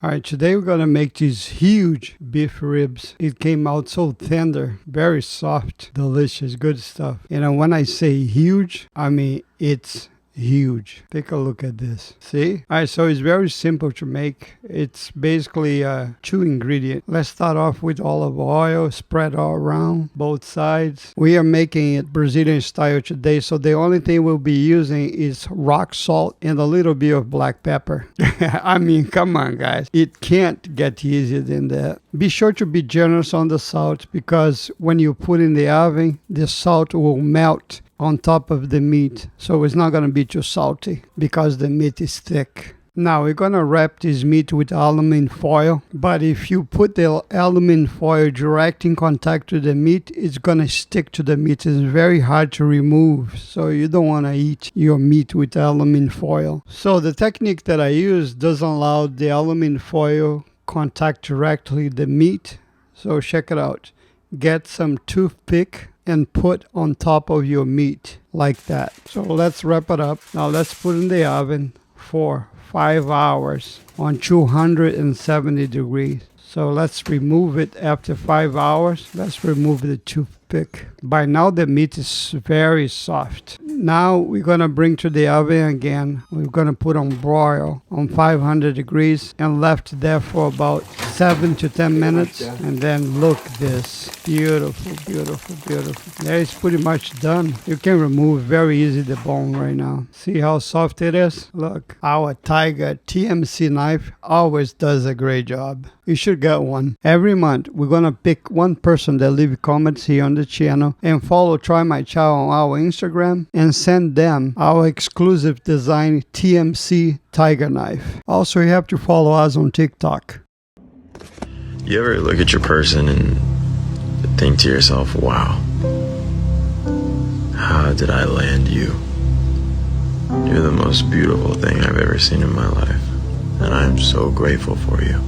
All right, today we're gonna make these huge beef ribs. It came out so tender, very soft, delicious, good stuff. You know, when I say huge, I mean it's huge. Take a look at this. See? All right, so it's very simple to make. It's basically two ingredients. Let's start off with olive oil, spread all around both sides. We are making it Brazilian style today, so the only thing we'll be using is rock salt and a little bit of black pepper. I mean, come on, guys. It can't get easier than that. Be sure to be generous on the salt because when you put in the oven, the salt will melt on top of the meat, so it's not going to be too salty because the meat is thick. Now we're going to wrap this meat with aluminum foil, but if you put the aluminum foil direct in contact with the meat, it's going to stick to the meat. It's very hard to remove, so you don't want to eat your meat with aluminum foil. So the technique that I use doesn't allow the aluminum foil contact directly the meat, so check it out. Get some toothpick and put on top of your meat like that. So let's wrap it up. Now let's put in the oven for 5 hours on 270 degrees. So let's remove it after 5 hours. Let's remove the toothpick. By now the meat is very soft. Now we're going to bring to the oven again. We're going to put on broil on 500 degrees and left there for about 7 to 10 minutes. And then look this. Beautiful, beautiful, beautiful. There is pretty much done. You can remove very easy the bone right now. See how soft it is? Look, our Tiger TMC knife always does a great job. You should get one. Every month, we're going to pick one person that leave comments here on the channel and follow Try My Chow on our Instagram and send them our exclusive design TMC Tiger knife. Also, you have to follow us on TikTok. You ever look at your person and think to yourself, wow, how did I land you? You're the most beautiful thing I've ever seen in my life, and I am so grateful for you.